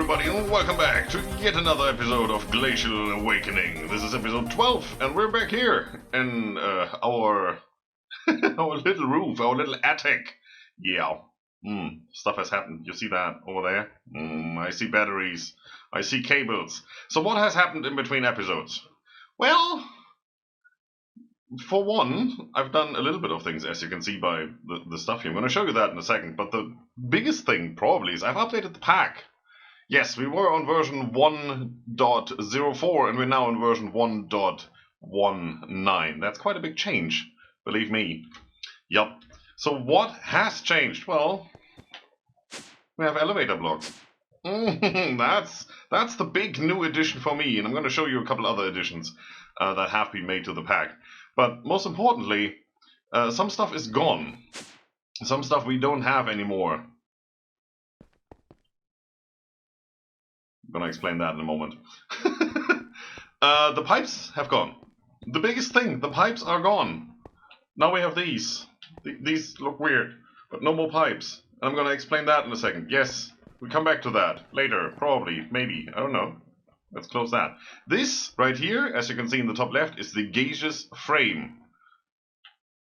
everybody, and welcome back to yet another episode of Glacial Awakening. This is episode 12, and we're back here in our our little roof, our little attic. Yeah, stuff has happened. You see that over there? I see batteries. I see cables. So what has happened in between episodes? Well, for one, I've done a little bit of things, as you can see by the stuff here. I'm going to show you that in a second, but the biggest thing probably is I've updated the pack. Yes, we were on version 1.04 and we're now on version 1.19. That's quite a big change, believe me. Yup. So what has changed? Well, we have elevator blocks. That's the big new addition for me, and I'm going to show you a couple other additions that have been made to the pack. But most importantly, some stuff is gone. Some stuff we don't have anymore. I'm going to explain that in a moment. The pipes have gone. The biggest thing, the pipes are gone. Now we have these. These look weird, but no more pipes. I'm going to explain that in a second. Yes, we'll come back to that later, probably, maybe, I don't know. Let's close that. This right here, as you can see in the top left, is the gaseous frame.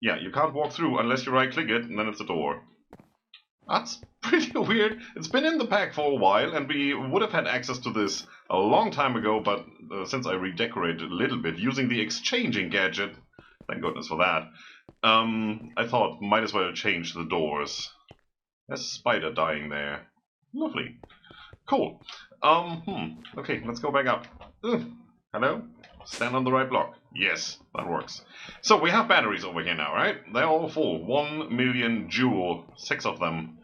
Yeah, you can't walk through unless you right click it, and then it's a door. That's pretty weird. It's been in the pack for a while, and we would have had access to this a long time ago, but since I redecorated a little bit using the exchanging gadget, thank goodness for that, I thought might as well change the doors. There's a spider dying there. Lovely. Cool. Okay, let's go back up. Hello? Stand on the right block. Yes, that works. So we have batteries over here now, right? They're all full. 1 million joule. 6 of them.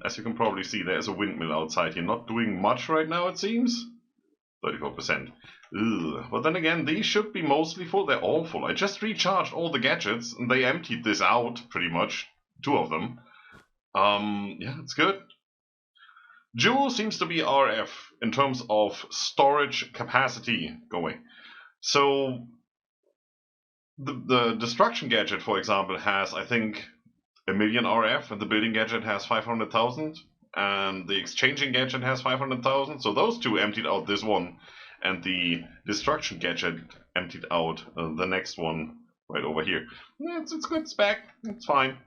As you can probably see, there's a windmill outside here. Not doing much right now, it seems. 34%. Ugh. But then again, these should be mostly full. They're all full. I just recharged all the gadgets, and they emptied this out, pretty much. 2 of them. Yeah, it's good. Joule seems to be RF in terms of storage capacity going. So the destruction gadget, for example, has, I think, 1 million RF, and the building gadget has 500,000, and the exchanging gadget has 500,000. So those two emptied out this one, and the destruction gadget emptied out the next one right over here. It's good, it's back, it's fine.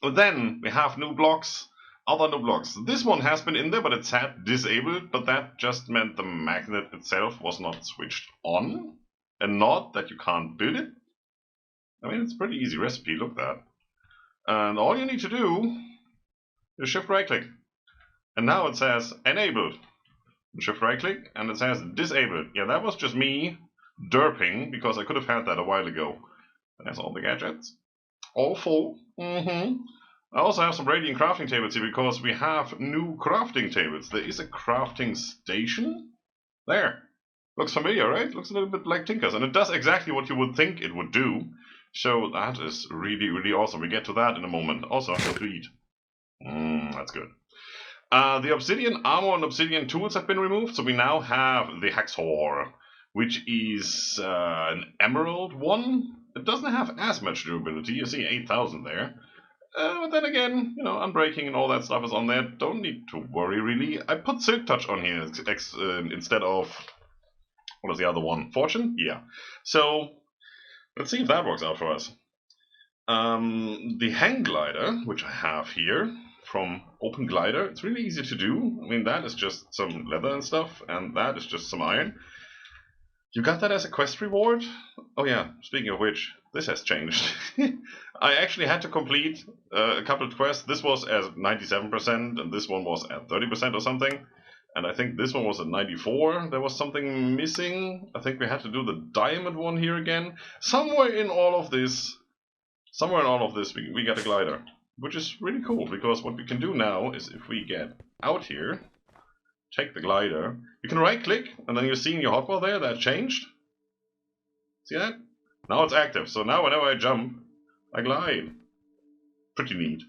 But then we have new blocks. Other new blocks. This one has been in there, but it's had disabled, but that just meant the magnet itself was not switched on, and not that you can't build it. I mean, it's a pretty easy recipe, look at that. And all you need to do is shift right click. And now it says enabled. Shift right click, and it says disabled. Yeah, that was just me derping, because I could have had that a while ago. There's all the gadgets. All full. I also have some radiant crafting tables here because we have new crafting tables. There is a crafting station there. Looks familiar, right? Looks a little bit like Tinker's, and it does exactly what you would think it would do. So that is really, really awesome. We get to that in a moment. Also, I have to eat. That's good. The obsidian armor and obsidian tools have been removed, so we now have the hacksaw, which is an emerald one. It doesn't have as much durability. You see 8,000 there. But then again, you know, unbreaking and all that stuff is on there. Don't need to worry, really. I put Silk Touch on here instead of... What was the other one? Fortune? Yeah. So, let's see if that works out for us. The Hang Glider, which I have here from Open Glider, it's really easy to do. I mean, that is just some leather and stuff, and that is just some iron. You got that as a quest reward? Oh yeah, speaking of which, this has changed. I actually had to complete a couple of quests. This was at 97%, and this one was at 30% or something. And I think this one was at 94. There was something missing. I think we had to do the diamond one here again. Somewhere in all of this, we get a glider. Which is really cool, because what we can do now is if we get out here, take the glider, you can right click, and then you're seeing your hotbar there, that changed. See that? Now it's active, so now whenever I jump, I glide. Pretty neat.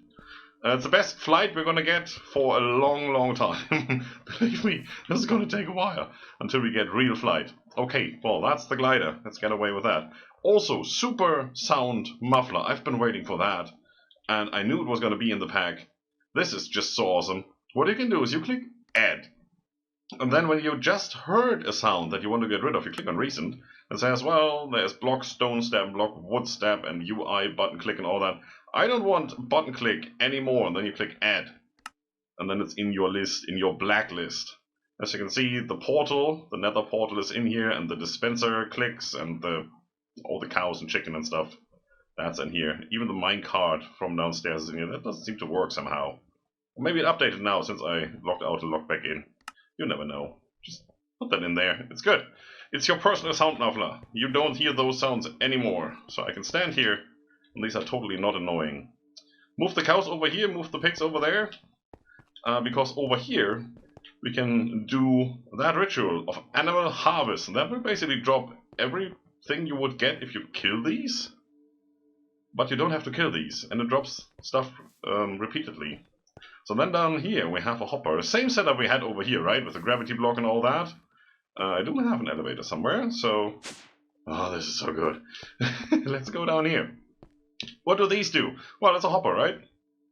It's the best flight we're gonna get for a long, long time. Believe me, this is gonna take a while until we get real flight. Okay, well, that's the glider. Let's get away with that. Also, super sound muffler. I've been waiting for that, and I knew it was gonna be in the pack. This is just so awesome. What you can do is you click Add. And then when you just heard a sound that you want to get rid of, you click on recent. It says, well, there's block, stone step, block, wood step, and UI button click and all that. I don't want button click anymore. And then you click add. And then it's in your list, in your blacklist. As you can see, the portal, the nether portal is in here, and the dispenser clicks, and all the cows and chicken and stuff, that's in here. Even the mine card from downstairs is in here. That doesn't seem to work somehow. Or maybe it updated now since I logged out and logged back in. You never know. Just put that in there. It's good. It's your personal sound muffler. You don't hear those sounds anymore. So I can stand here, and these are totally not annoying. Move the cows over here, move the pigs over there. Because over here, we can do that ritual of animal harvest. And that will basically drop everything you would get if you kill these. But you don't have to kill these. And it drops stuff repeatedly. So then down here we have a hopper. Same setup we had over here, right? With the gravity block and all that. I do have an elevator somewhere, so... Oh, this is so good. Let's go down here. What do these do? Well, it's a hopper, right?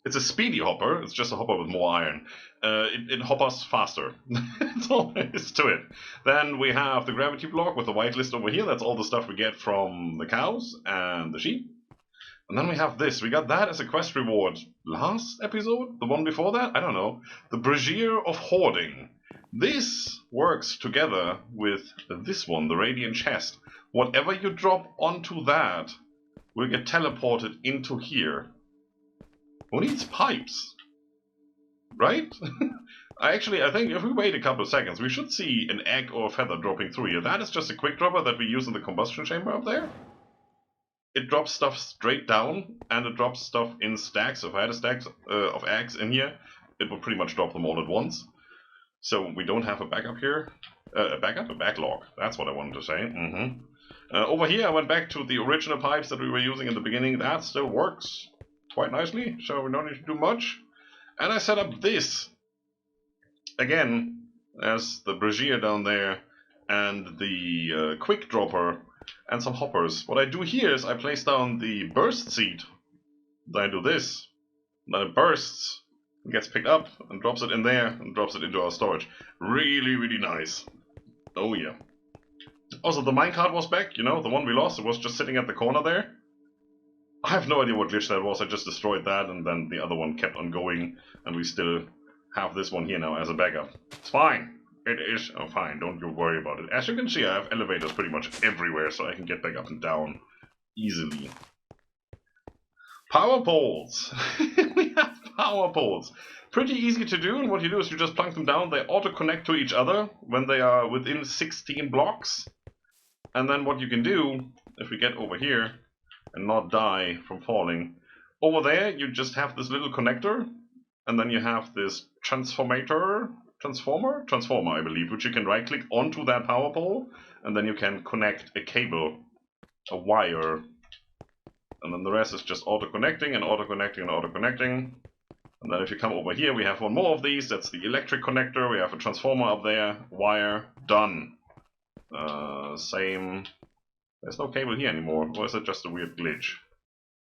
It's a speedy hopper. It's just a hopper with more iron. It hoppers faster. That's all there is to it. Then we have the gravity block with the white list over here. That's all the stuff we get from the cows and the sheep. And then we have this. We got that as a quest reward last episode? The one before that? I don't know. The Brazier of Hoarding. This works together with this one, the Radiant Chest. Whatever you drop onto that will get teleported into here. Who needs pipes? Right? I think if we wait a couple of seconds, we should see an egg or a feather dropping through here. That is just a quick dropper that we use in the combustion chamber up there. It drops stuff straight down, and it drops stuff in stacks. If I had a stack of eggs in here, it would pretty much drop them all at once. So we don't have a backup here. A backlog. That's what I wanted to say. Over here, I went back to the original pipes that we were using in the beginning. That still works quite nicely, so we don't need to do much. And I set up this. Again, as the brazier down there, and the quick dropper, and some hoppers. What I do here is I place down the burst seed. Then I do this. Then it bursts, and gets picked up, and drops it in there, and drops it into our storage. Really, really nice. Oh yeah. Also, the minecart was back, you know, the one we lost. It was just sitting at the corner there. I have no idea what glitch that was. I just destroyed that, and then the other one kept on going, and we still have this one here now as a backup. It's fine. It is fine. Don't you worry about it. As you can see, I have elevators pretty much everywhere, so I can get back up and down easily. Power poles. We have power poles. Pretty easy to do, and what you do is you just plunk them down. They auto-connect to each other when they are within 16 blocks. And then what you can do, if we get over here and not die from falling, over there you just have this little connector, and then you have this transformer, I believe, which you can right-click onto that power pole, and then you can connect a cable, a wire, and then the rest is just auto-connecting and auto-connecting and auto-connecting. And then if you come over here, we have one more of these. That's the electric connector. We have a transformer up there, wire, done. Same. There's no cable here anymore, or is it just a weird glitch?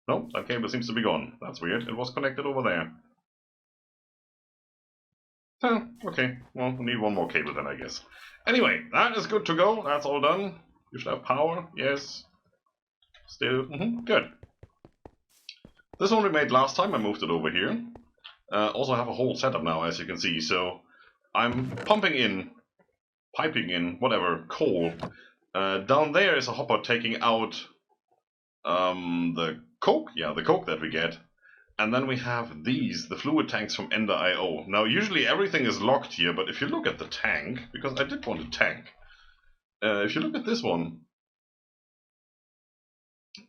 No, that cable seems to be gone. That's weird. It was connected over there. Huh, okay, well, we need one more cable then, I guess. Anyway, that is good to go. That's all done. You should have power, yes. Still, good. This one we made last time. I moved it over here. Also have a whole setup now, as you can see. So I'm piping in, whatever, coal. Down there is a hopper taking out the coke. Yeah, the coke that we get. And then we have these, the fluid tanks from Ender.io. Now, usually everything is locked here, but if you look at the tank, because I did want a tank, if you look at this one,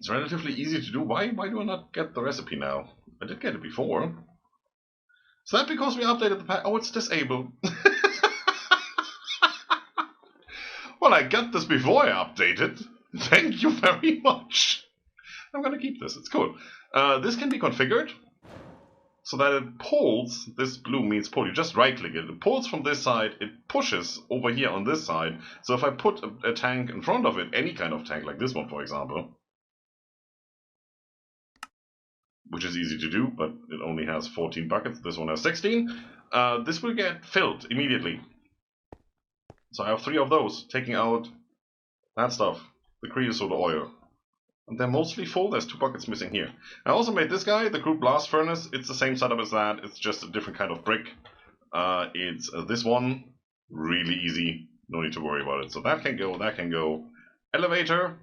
it's relatively easy to do. Why do I not get the recipe now? I did get it before. Is that because we updated the pack? Oh, it's disabled. Well, I got this before I updated. Thank you very much. I'm gonna keep this, it's cool. This can be configured so that it pulls, this blue means pull, you just right click it, it pulls from this side, it pushes over here on this side. So if I put a tank in front of it, any kind of tank, like this one for example, which is easy to do, but it only has 14 buckets, this one has 16, this will get filled immediately. So I have 3 of those, taking out that stuff, the creosote oil. And they're mostly full, there's 2 buckets missing here. I also made this guy, the crude blast furnace. It's the same setup as that, it's just a different kind of brick. It's this one, really easy, no need to worry about it. So that can go, that can go. Elevator,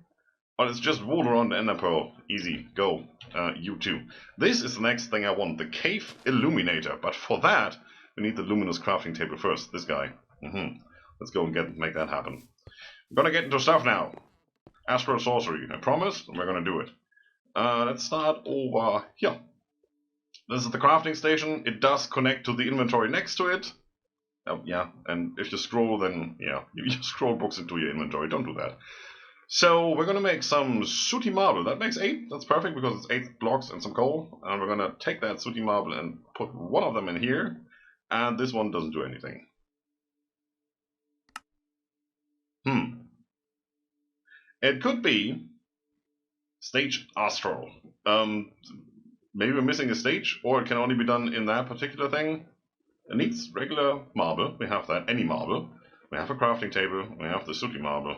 but it's just water on the ender pearl. Easy, go. You too. This is the next thing I want, the cave illuminator. But for that, we need the luminous crafting table first. This guy. Let's go and make that happen. We're gonna get into stuff now. Astral Sorcery. I promise, we're gonna do it. Let's start over here. This is the crafting station. It does connect to the inventory next to it. Yeah, and if you scroll, then yeah, you scroll books into your inventory. Don't do that. So we're gonna make some sooty marble. That makes 8. That's perfect because it's 8 blocks and some coal. And we're gonna take that sooty marble and put one of them in here. And this one doesn't do anything. It could be stage Astral. Maybe we're missing a stage, or it can only be done in that particular thing. It needs regular marble. We have that. Any marble. We have a crafting table. We have the sooty marble.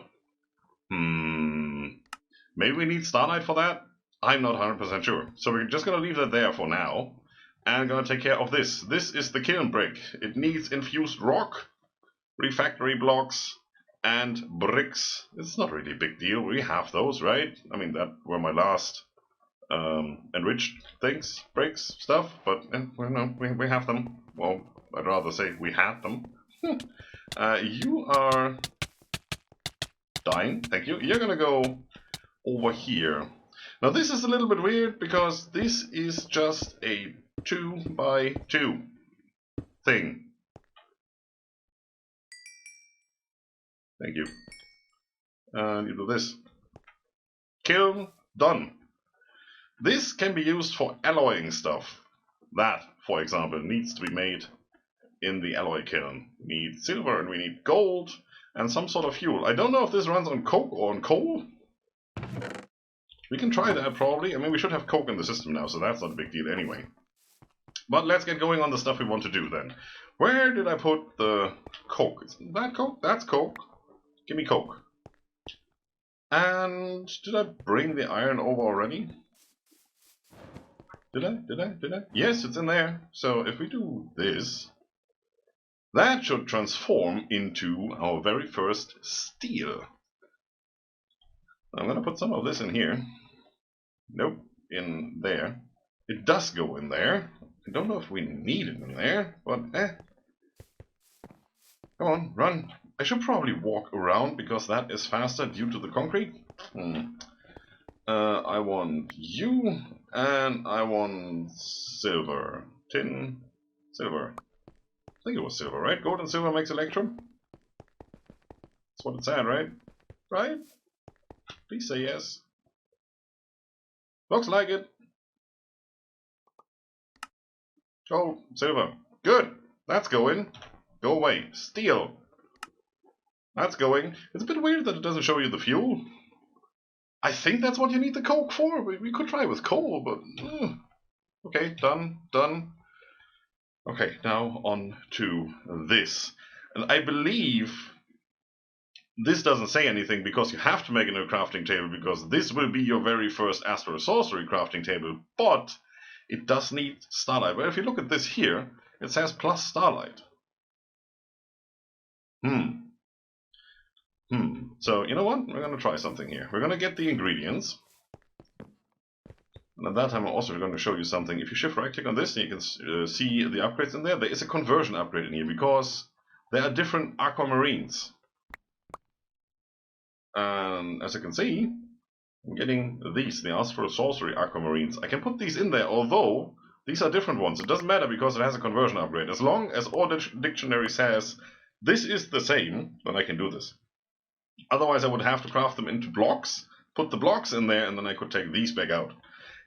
Maybe we need starlight for that? I'm not 100% sure. So we're just going to leave that there for now. And going to take care of this. This is the kiln brick. It needs infused rock, refractory blocks, and bricks. It's not really a big deal. We have those, right? I mean, that were my last enriched things, bricks, stuff. But we have them. Well, I'd rather say we had them. You are dying. Thank you. You're going to go over here. Now this is a little bit weird because this is just a 2x2 thing. Thank you. And you do this. Kiln, done. This can be used for alloying stuff. That, for example, needs to be made in the alloy kiln. We need silver and we need gold and some sort of fuel. I don't know if this runs on coke or on coal. We can try that probably. I mean, we should have coke in the system now, so that's not a big deal anyway. But let's get going on the stuff we want to do then. Where did I put the coke? Is that coke? That's coke. Give me coke. And did I bring the iron over already? Did I? Yes, it's in there. So if we do this, that should transform into our very first steel. I'm going to put some of this in here. Nope, in there. It does go in there. I don't know if we need it in there, but Come on, run. I should probably walk around because that is faster due to the concrete. I want you, and I want silver. Tin, silver. I think it was silver, right? Gold and silver makes electrum? That's what it said, right? Right? Please say yes. Looks like it. Gold, silver. Good. That's going. Go away. Steel. That's going. It's a bit weird that it doesn't show you the fuel. I think that's what you need the coke for. We could try with coal, but... Okay, done. Okay, now on to this. And I believe this doesn't say anything because you have to make a new crafting table because this will be your very first Astral Sorcery crafting table, but it does need starlight. But if you look at this here, it says plus starlight. So, you know what? We're going to try something here. We're going to get the ingredients. And at that time, I'm also going to show you something. If you shift right click on this, you can see the upgrades in there. There is a conversion upgrade in here because there are different aquamarines. And as you can see, I'm getting these, the Astral Sorcery aquamarines. I can put these in there, although these are different ones. It doesn't matter because it has a conversion upgrade. As long as all dictionary says this is the same, then I can do this. Otherwise, I would have to craft them into blocks, put the blocks in there, and then I could take these back out.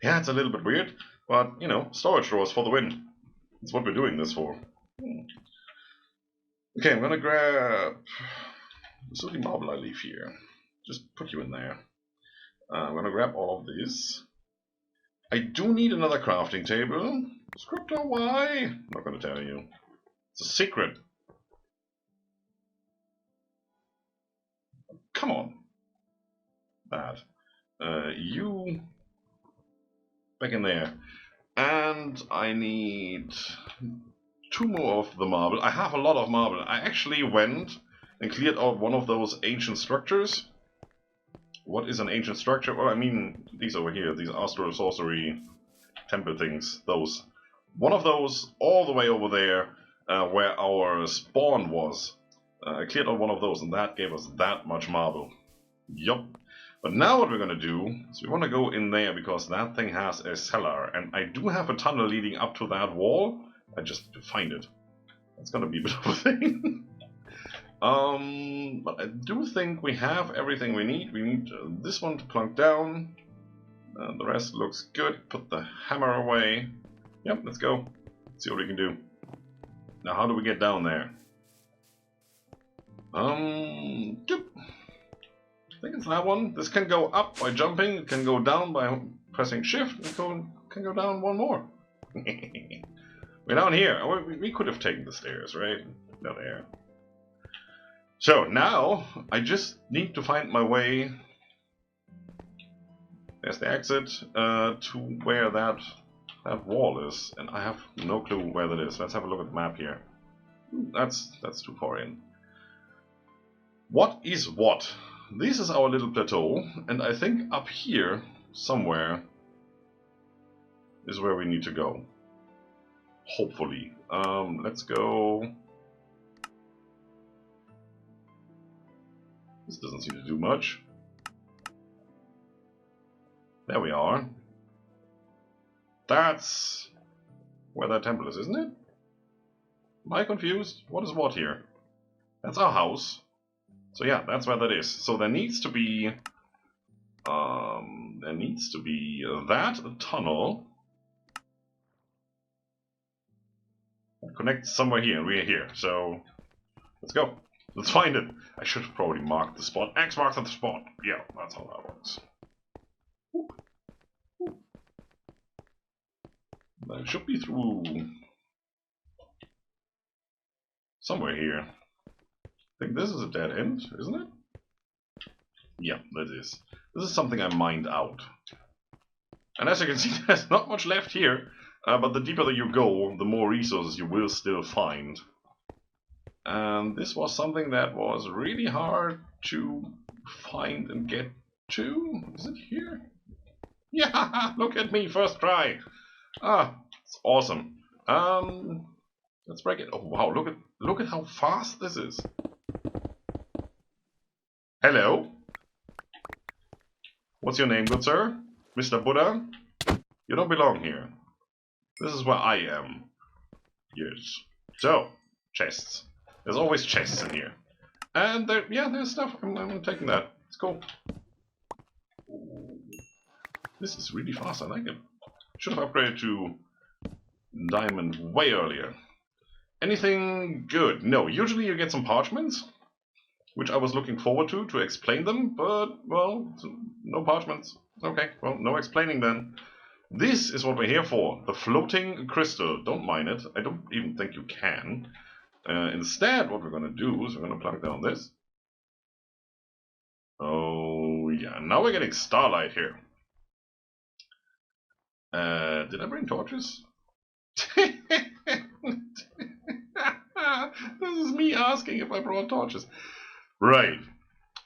Yeah, it's a little bit weird, but, you know, storage drawers for the win. That's what we're doing this for. Okay, I'm gonna grab the sooty marble I leave here. Just put you in there. I'm gonna grab all of these. I do need another crafting table. Scryptar, why? I'm not gonna tell you. It's a secret. Come on. That. You back in there. And I need 2 more of the marble. I have a lot of marble. I actually went and cleared out one of those ancient structures. What is an ancient structure? Well, I mean, these over here, these Astral Sorcery temple things, those. One of those all the way over there where our spawn was. I cleared out one of those and that gave us that much marble. Yup. But now what we're going to do is we want to go in there because that thing has a cellar. And I do have a tunnel leading up to that wall. I just need to find it. That's going to be a bit of a thing. But I do think we have everything we need. We need this one to plunk down. The rest looks good. Put the hammer away. Yep, let's go. See what we can do. Now, how do we get down there? Yep. I think it's that one. This can go up by jumping. It can go down by pressing shift. It can go down one more. We're down here. We could have taken the stairs, right? No, there. So now I just need to find my way. There's the exit to where that wall is, and I have no clue where that is. Let's have a look at the map here. That's too far in. What is what? This is our little plateau, and I think up here somewhere is where we need to go. Hopefully. Let's go. This doesn't seem to do much. There we are. That's where that temple is, isn't it? Am I confused? What is what here? That's our house. So yeah, that's where that is. So there needs to be that tunnel that connects somewhere here, and we're here. So let's go. Let's find it. I should have probably marked the spot. X marks at the spot. Yeah, that's how that works. That should be through somewhere here. I think this is a dead end, isn't it? Yeah, that is. This is something I mined out. And as you can see, there's not much left here. But the deeper that you go, the more resources you will still find. And this was something that was really hard to find and get to. Is it here? Yeah, look at me, first try. Ah, it's awesome. Let's break it. Oh wow, look at how fast this is. Hello. What's your name, good sir? Mr. Buddha? You don't belong here. This is where I am. Yes. So, chests. There's always chests in here. And there's stuff. I'm taking that. It's cool. This is really fast. I like it. Should have upgraded to diamond way earlier. Anything good? No. Usually you get some parchments, which I was looking forward to explain them, but, well, no parchments. Okay, well, no explaining then. This is what we're here for. The floating crystal. Don't mine it. I don't even think you can. Instead, what we're going to do is we're going to plug down this. Oh, yeah. Now we're getting starlight here. Did I bring torches? This is me asking if I brought torches. Right.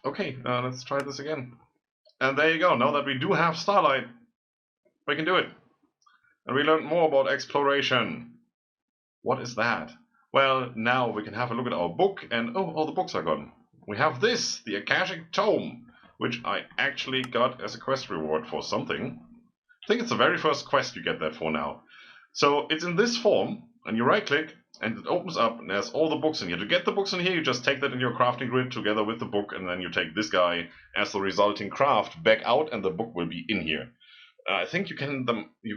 Okay, let's try this again. And there you go. Now that we do have starlight, we can do it. And we learned more about exploration. What is that? Well, now we can have a look at our book, and oh, all the books are gone. We have this, the Akashic Tome, which I actually got as a quest reward for something. I think it's the very first quest you get that for now. So it's in this form, and you right click, and it opens up, and there's all the books in here. To get the books in here, you just take that in your crafting grid together with the book, and then you take this guy as the resulting craft back out, and the book will be in here. I think you can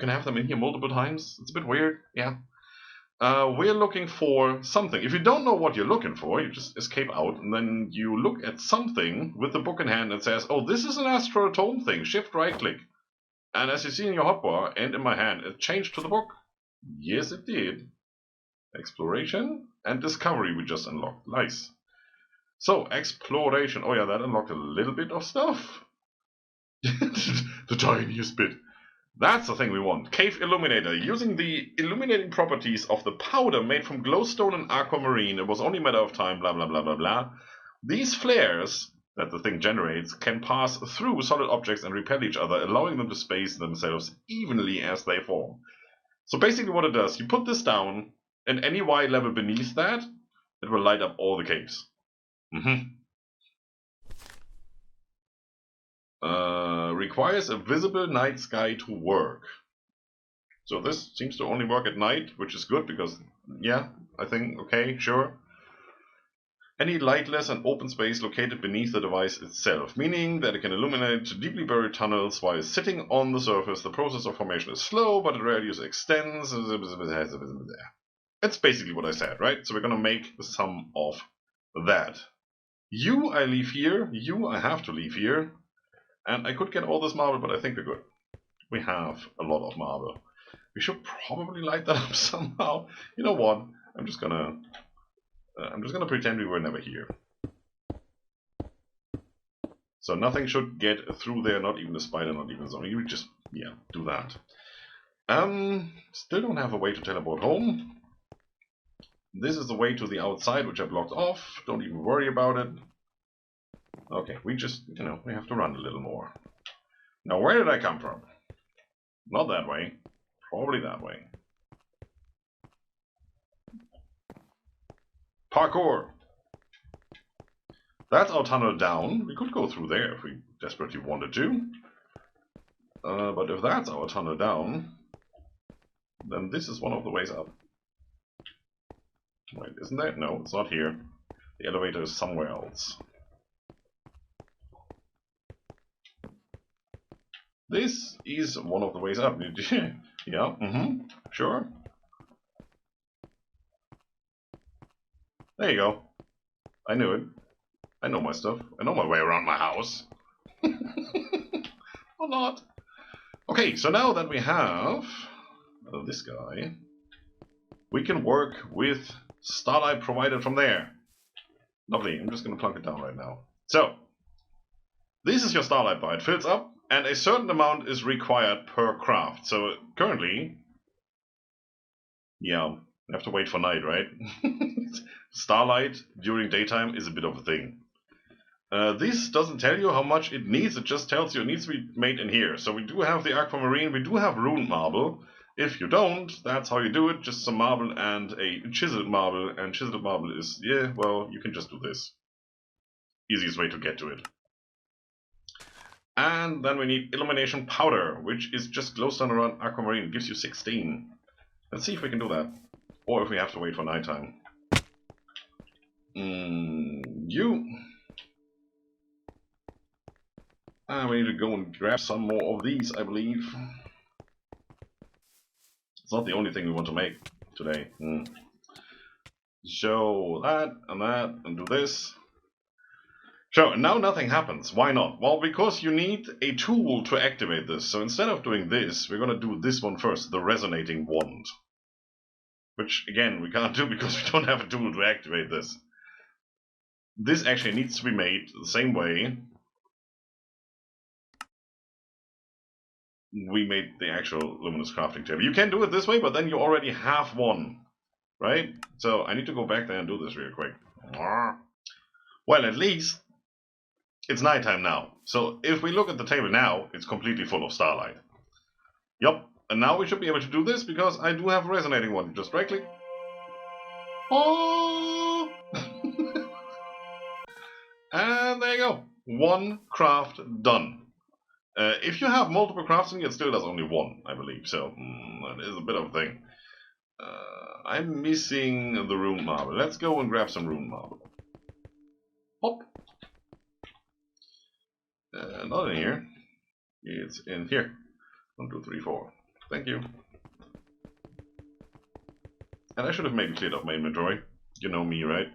have them in here multiple times. It's a bit weird, yeah. We're looking for something. If you don't know what you're looking for, you just escape out, and then you look at something with the book in hand that says, oh, this is an Astral Tome thing. Shift right click. And as you see in your hotbar and in my hand, it changed to the book. Yes, it did. Exploration and discovery we just unlocked. Nice. So, exploration. Oh yeah, that unlocked a little bit of stuff. The tiniest bit. That's the thing we want. Cave Illuminator. Using the illuminating properties of the powder made from glowstone and aquamarine, it was only a matter of time, blah blah blah blah blah. These flares that the thing generates can pass through solid objects and repel each other, allowing them to space themselves evenly as they form. So basically what it does, you put this down, and any Y level beneath that, it will light up all the caves. Requires a visible night sky to work. So this seems to only work at night, which is good because, yeah, I think, okay, sure. Any lightless and open space located beneath the device itself, meaning that it can illuminate deeply buried tunnels while sitting on the surface. The process of formation is slow, but the radius extends. That's basically what I said, right? So we're gonna make some of that. You I leave here, you I have to leave here. And I could get all this marble, but I think we're good. We have a lot of marble. We should probably light that up somehow. You know what? I'm just gonna pretend we were never here. So nothing should get through there, not even a spider, not even zombie. You just, yeah, do that. Still don't have a way to teleport home. This is the way to the outside, which I blocked off. Don't even worry about it. Okay, we just, we have to run a little more. Now, where did I come from? Not that way. Probably that way. Parkour! That's our tunnel down. We could go through there if we desperately wanted to. But if that's our tunnel down, then this is one of the ways up. Wait, isn't that? No, it's not here. The elevator is somewhere else. This is one of the ways up. Yeah, sure. There you go. I knew it. I know my stuff. I know my way around my house. Or not. Okay, so now that we have this guy, we can work with starlight provided from there. Lovely. I'm just going to plunk it down right now. So, this is your starlight bar. It fills up, and a certain amount is required per craft. So currently, yeah, you have to wait for night, right? Starlight during daytime is a bit of a thing. This doesn't tell you how much it needs, it just tells you it needs to be made in here. So we do have the aquamarine, we do have ruined marble. If you don't, that's how you do it, just some marble and a chiseled marble, and chiseled marble is, yeah, well, you can just do this. Easiest way to get to it. And then we need illumination powder, which is just glowstone around aquamarine. It gives you 16. Let's see if we can do that. Or if we have to wait for nighttime. We need to go and grab some more of these, I believe. It's not the only thing we want to make today. Show that, and do this. So, now nothing happens. Why not? Well, because you need a tool to activate this. So instead of doing this, we're going to do this one first, the resonating wand. Which, again, we can't do because we don't have a tool to activate this. This actually needs to be made the same way we made the actual luminous crafting table. You can do it this way, but then you already have one, right? So I need to go back there and do this real quick. Well, at least it's nighttime now. So if we look at the table now, it's completely full of starlight. Yup, and now we should be able to do this because I do have a resonating one. Just right click. Oh! And there you go. One craft done. If you have multiple crafts, it still does only one, I believe. So that is a bit of a thing. I'm missing the rune marble. Let's go and grab some rune marble. Hop. Not in here. It's in here. 1, 2, 3, 4. Thank you. And I should have maybe cleared off my inventory. You know me, right?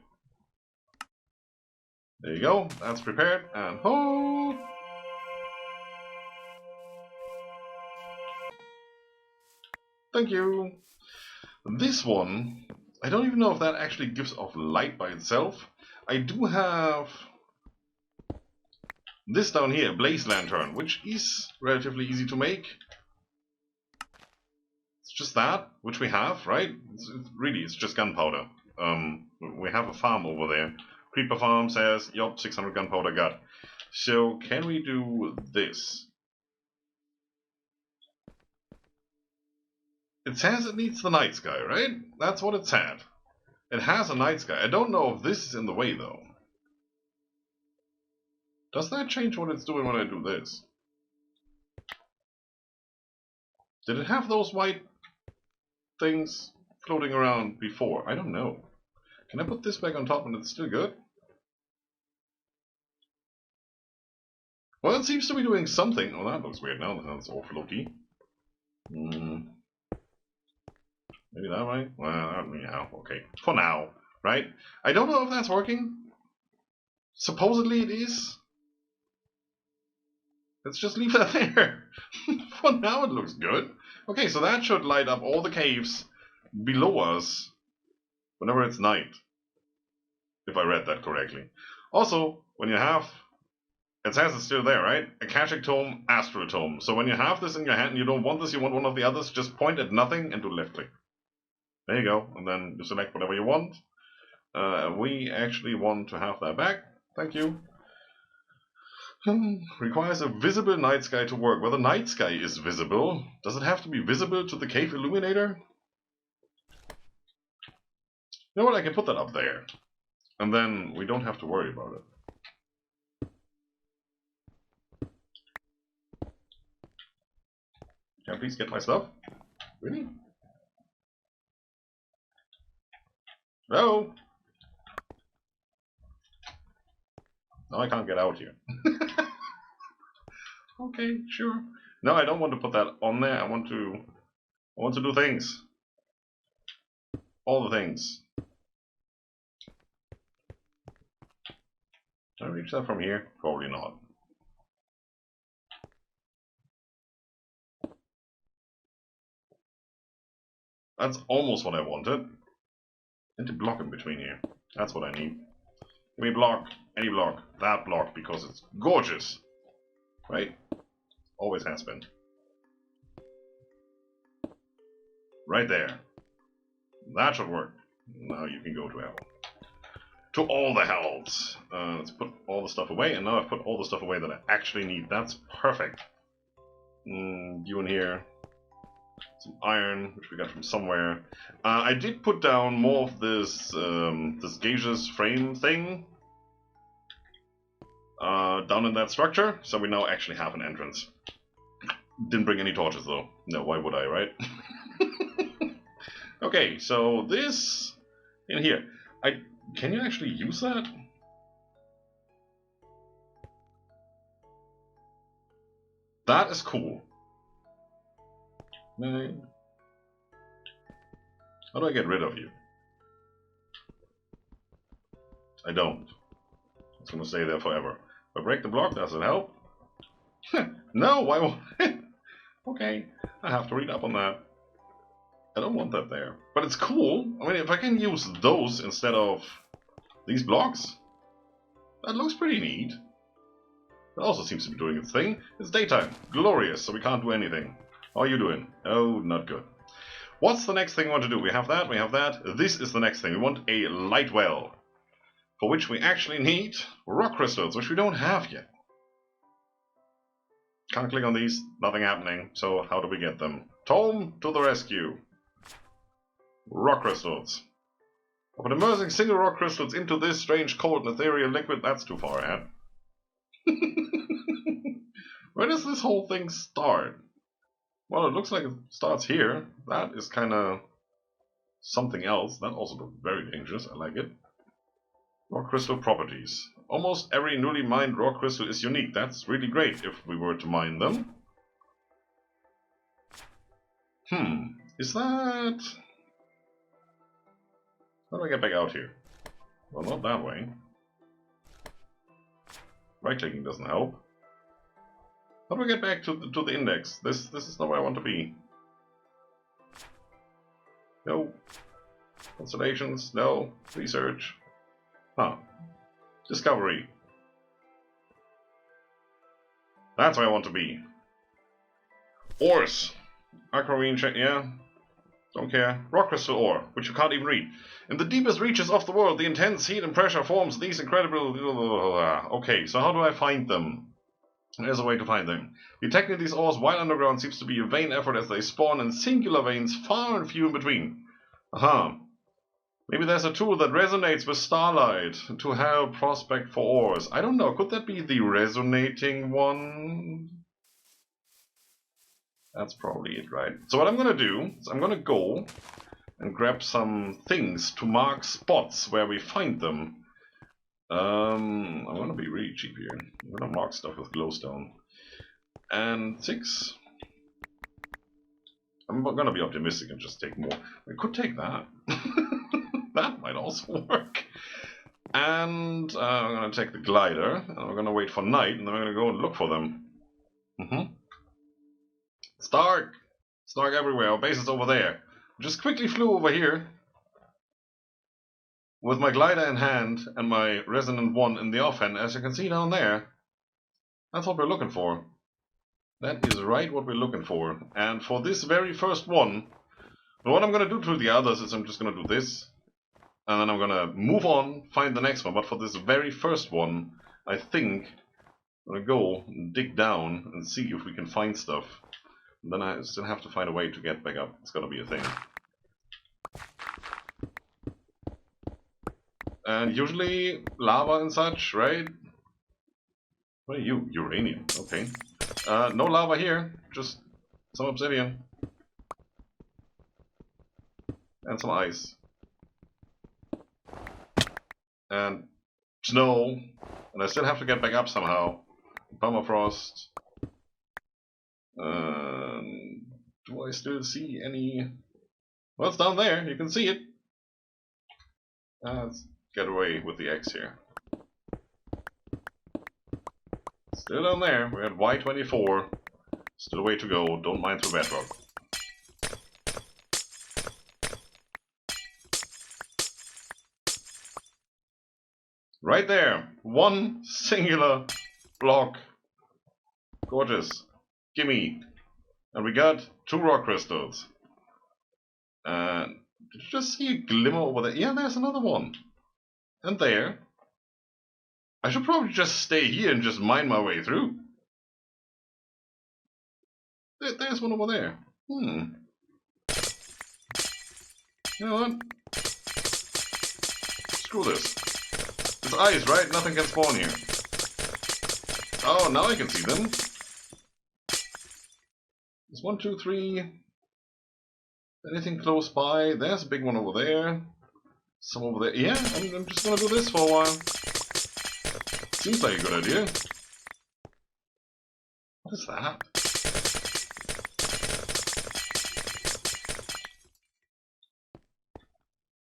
There you go. That's prepared. And ho! Thank you. This one, I don't even know if that actually gives off light by itself, I do have this down here, Blaze Lantern, which is relatively easy to make. It's just that, which we have, right? It's just gunpowder. We have a farm over there. Creeper farm says, yup, 600 gunpowder got. So, can we do this? It says it needs the night sky, right? That's what it said. It has a night sky. I don't know if this is in the way, though. Does that change what it's doing when I do this? Did it have those white things floating around before? I don't know. Can I put this back on top and it's still good? Well, it seems to be doing something. Oh, that looks weird now. That's all floaty. Maybe that way? Well, yeah, okay. For now, right? I don't know if that's working. Supposedly it is. Let's just leave that there. For now it looks good. Okay, so that should light up all the caves below us whenever it's night. If I read that correctly. Also, when you have... It says it's still there, right? Akashic Tome, Astral Tome. So when you have this in your hand and you don't want this, you want one of the others, just point at nothing and do left click. There you go. And then you select whatever you want. We actually want to have that back. Thank you. Requires a visible night sky to work. Well, the night sky is visible. Does it have to be visible to the cave illuminator? You know what? I can put that up there. And then we don't have to worry about it. Can I please get my stuff? Really? No! No, I can't get out here. Okay, sure. No, I don't want to put that on there. I want to do things. All the things. Can I reach that from here? Probably not. That's almost what I wanted. And to block in between here. That's what I need. Give me a block. Any block. That block, because it's gorgeous. Right? Always has been. Right there. That should work. Now you can go to hell. To all the hells. Let's put all the stuff away, and now I've put all the stuff away that I actually need. That's perfect. You in here. Some iron, which we got from somewhere. I did put down more of this this gaseous frame thing down in that structure, so we now actually have an entrance. Didn't bring any torches though. No, why would I, right? Okay, so this in here. Can you actually use that? That is cool. How do I get rid of you? I don't. It's gonna stay there forever. If I break the block, does it help? No, why won't it? Okay, I have to read up on that. I don't want that there. But it's cool. I mean, if I can use those instead of these blocks, that looks pretty neat. It also seems to be doing its thing. It's daytime. Glorious, so we can't do anything. How are you doing? Oh, not good. What's the next thing we want to do? We have that, we have that. This is the next thing. We want a light well, for which we actually need rock crystals, which we don't have yet. Can't click on these, nothing happening. So how do we get them? Tome to the rescue. Rock crystals. But immersing single rock crystals into this strange cold and ethereal liquid, that's too far ahead. Where does this whole thing start? Well, it looks like it starts here. That is kind of something else. That also looks very dangerous. I like it. Rock crystal properties. Almost every newly mined rock crystal is unique. That's really great if we were to mine them. Is that... How do I get back out here? Well, not that way. Right-clicking doesn't help. How do I get back to the index? This is not where I want to be. No. Constellations, no. Research. Huh. Discovery. That's where I want to be. Ores. Aquamarine check, yeah. Don't care. Rock crystal ore, which you can't even read. In the deepest reaches of the world, the intense heat and pressure forms these incredible... Okay, so how do I find them? There's a way to find them. Detecting these ores while underground seems to be a vain effort as they spawn in singular veins far and few in between. Aha. Maybe there's a tool that resonates with starlight to help prospect for ores. I don't know, could that be the resonating one? That's probably it, right? So what I'm gonna do is I'm gonna go and grab some things to mark spots where we find them. I'm gonna be really cheap here. I'm gonna mark stuff with glowstone. And 6. I'm gonna be optimistic and just take more. We could take that. That might also work. And I'm gonna take the glider, and we're gonna wait for night, and then we're gonna go and look for them. It's dark! It's dark everywhere. Our base is over there. Just quickly flew over here with my glider in hand and my resonant one in the offhand, as you can see down there. That's what we're looking for. That is right what we're looking for. And for this very first one, what I'm going to do to the others is I'm just going to do this. And then I'm going to move on, find the next one. But for this very first one, I think I'm going to go and dig down and see if we can find stuff. And then I still have to find a way to get back up. It's got to be a thing. And usually lava and such, right? What are you? Uranium. Okay. No lava here, just some obsidian. And some ice. And snow. And I still have to get back up somehow. Permafrost. Do I still see any... Well, it's down there, you can see it. Let's get away with the X here. Still down there, we're at Y24. Still a way to go, don't mind through bedrock. Right there, one singular block. Gorgeous. Gimme. And we got 2 rock crystals. And did you just see a glimmer over there? Yeah, there's another one. And there. I should probably just stay here and just mine my way through. There's one over there. You know what? Screw this. It's ice, right? Nothing can spawn here. Oh, now I can see them. There's 1, 2, 3. Anything close by? There's a big one over there. Some over there. Yeah, I'm just gonna do this for a while. Seems like a good idea. What is that?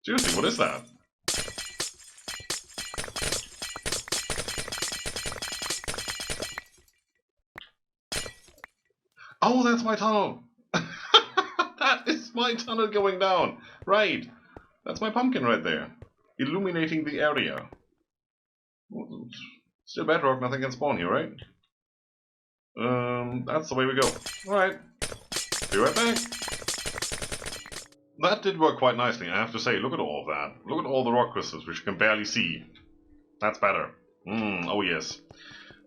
Seriously, what is that? Oh, that's my tunnel! That is my tunnel going down! Right! That's my pumpkin right there. Illuminating the area. Still bedrock, nothing can spawn here, right? That's the way we go. Alright. Be right back. That did work quite nicely, I have to say. Look at all of that. Look at all the rock crystals, which you can barely see. That's better. Oh yes.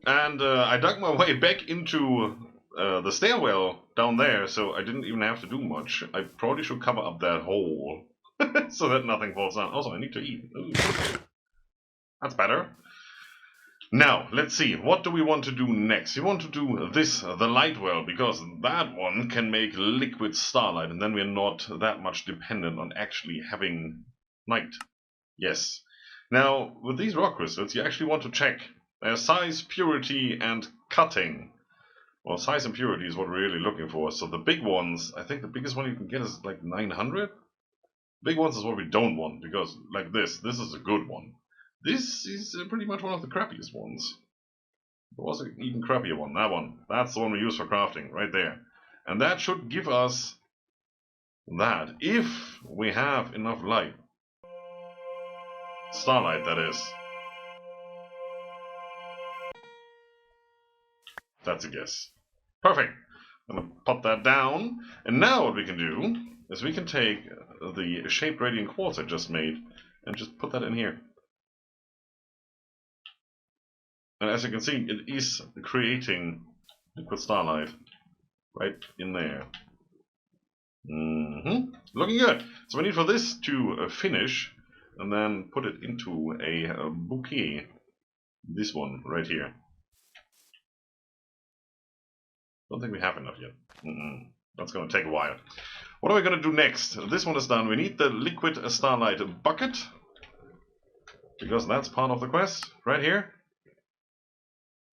And I dug my way back into the stairwell down there, so I didn't even have to do much. I probably should cover up that hole so that nothing falls down. Also, I need to eat. Ooh. That's better. Now, let's see. What do we want to do next? We want to do this, the light world, because that one can make liquid starlight, and then we're not that much dependent on actually having night. Yes. Now, with these rock crystals, you actually want to check their size, purity, and cutting. Well, size and purity is what we're really looking for. So the big ones, I think the biggest one you can get is like 900. Big ones is what we don't want, because like this is a good one. This is pretty much one of the crappiest ones. There was an even crappier one, that one. That's the one we use for crafting, right there. And that should give us that, if we have enough light. Starlight, that is. That's a guess. Perfect. I'm gonna pop that down. And now what we can do is we can take the shaped radiant quartz I just made and just put that in here. And as you can see, it is creating liquid starlight right in there. Looking good. So we need for this to finish and then put it into a bouquet. This one right here. Don't think we have enough yet. That's going to take a while. What are we going to do next? This one is done. We need the liquid starlight bucket, because that's part of the quest right here.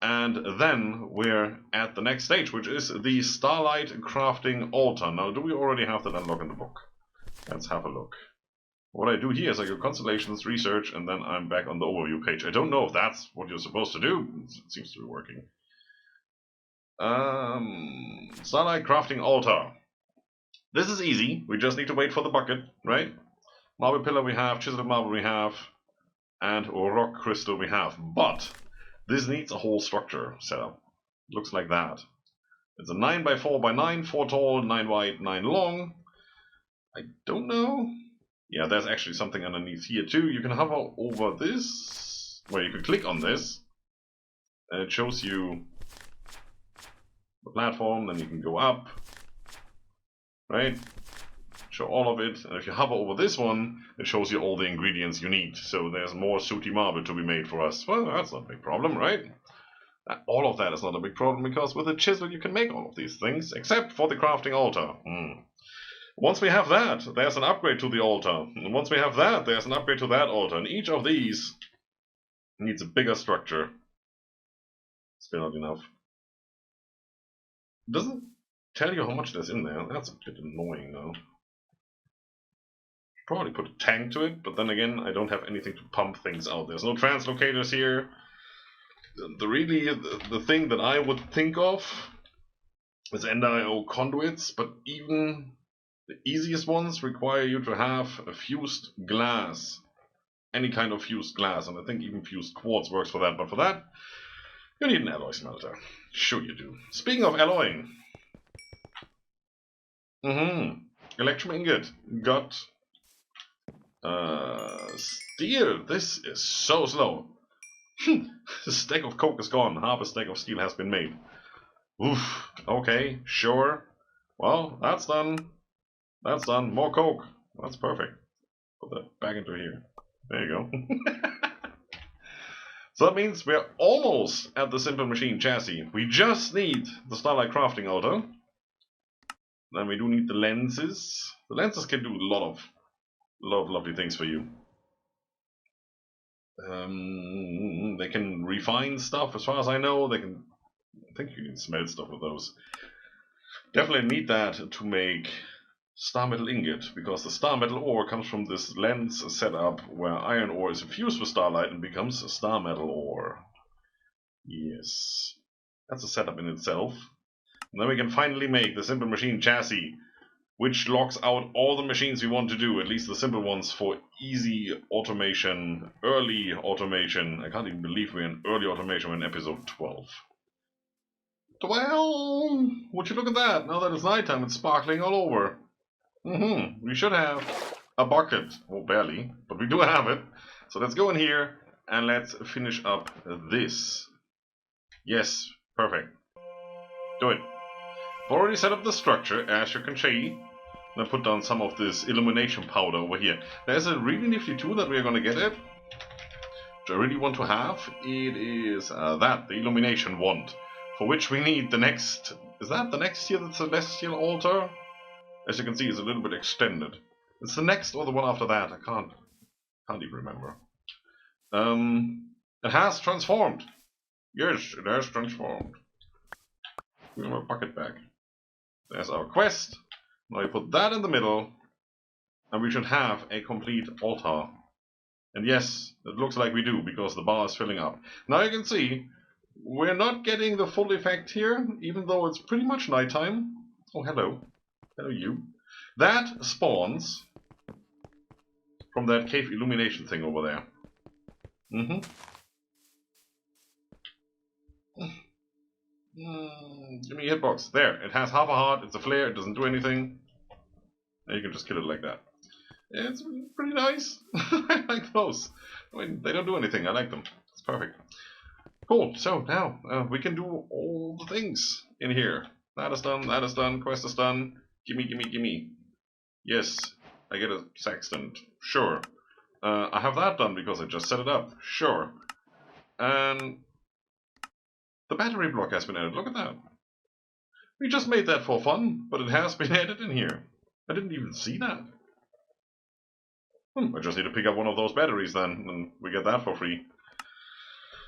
And then we're at the next stage, which is the starlight crafting altar. Now, do we already have that unlocked in the book? Let's have a look. What I do here is I go constellations, research, and then I'm back on the overview page. I don't know if that's what you're supposed to do. It seems to be working. Starlight crafting altar. This is easy. We just need to wait for the bucket, right? Marble pillar we have, chiseled marble we have, and rock crystal we have. But this needs a whole structure set up. Looks like that. It's a 9x4x9, 4 tall, 9 wide, 9 long. I don't know. Yeah, there's actually something underneath here too. You can hover over this, where you can click on this, and it shows you the platform. Then you can go up, right? Show all of it, and if you hover over this one, it shows you all the ingredients you need. So there's more sooty marble to be made for us. Well, that's not a big problem, right? All of that is not a big problem, because with a chisel you can make all of these things, except for the crafting altar. Once we have that, there's an upgrade to the altar. And once we have that, there's an upgrade to that altar. And each of these needs a bigger structure. Still not enough. It doesn't tell you how much there's in there. That's a bit annoying, though. Probably put a tank to it, but then again, I don't have anything to pump things out. There's no translocators here. The thing that I would think of is NIO conduits, but even the easiest ones require you to have a fused glass. Any kind of fused glass, and I think even fused quartz works for that, but for that, you need an alloy smelter. Sure you do. Speaking of alloying. Electrum ingot. Got steel. This is so slow. The stack of coke is gone. Half a stack of steel has been made. Oof. Okay, sure. Well, that's done. That's done. More coke. That's perfect. Put that back into here. There you go. So that means we're almost at the simple machine chassis. We just need the starlight crafting altar. Then we do need the lenses. The lenses can do a lot of lovely things for you. They can refine stuff, as far as I know. I think you can smelt stuff with those. Definitely need that to make star metal ingot, because the star metal ore comes from this lens setup where iron ore is infused with starlight and becomes star metal ore. Yes, that's a setup in itself. And then we can finally make the simple machine chassis, which locks out all the machines we want to do, at least the simple ones, for easy automation, early automation. I can't even believe we're in early automation. We're in episode 12. Well, would you look at that? Now that it's nighttime, it's sparkling all over. We should have a bucket. Well, barely, but we do have it. So let's go in here and let's finish up this. Yes, perfect. Do it. I've already set up the structure, as you can see. I put down some of this illumination powder over here. There's a really nifty tool that we're going to get at, which I really want to have. It is the illumination wand, for which we need the next... Is that the next here, the celestial altar? As you can see, it's a little bit extended. It's the next or the one after that. I can't even remember. It has transformed. Yes, it has transformed. Give me my bucket back. There's our quest. Now we put that in the middle, and we should have a complete altar. And yes, it looks like we do, because the bar is filling up. Now you can see, we're not getting the full effect here, even though it's pretty much nighttime. Oh, hello. Hello, you. That spawns from that cave illumination thing over there. Give me a hitbox. There, it has half a heart, it's a flare, it doesn't do anything. And you can just kill it like that. It's pretty nice. I like those. I mean, they don't do anything, I like them. It's perfect. Cool, so now we can do all the things in here. That is done, quest is done. Gimme, gimme, gimme. Yes, I get a sextant. Sure. I have that done because I just set it up. Sure. And the battery block has been added. Look at that. We just made that for fun, but it has been added in here. I didn't even see that. I just need to pick up one of those batteries then, and we get that for free.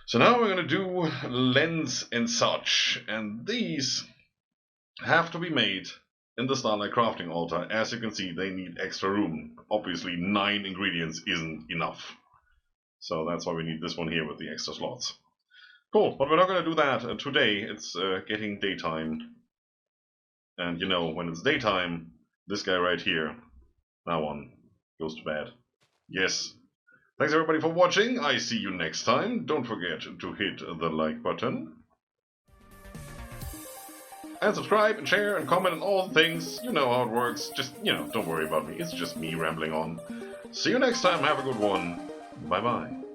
So now we're going to do lens and such, and these have to be made in the Starlight Crafting Altar. As you can see, they need extra room. Obviously 9 ingredients isn't enough. So that's why we need this one here with the extra slots. Cool, but we're not going to do that today. It's getting daytime. And you know, when it's daytime, this guy right here, that one, goes to bed. Yes. Thanks everybody for watching. I see you next time. Don't forget to hit the like button. And subscribe and share and comment on all the things. You know how it works. Just, you know, don't worry about me. It's just me rambling on. See you next time. Have a good one. Bye bye.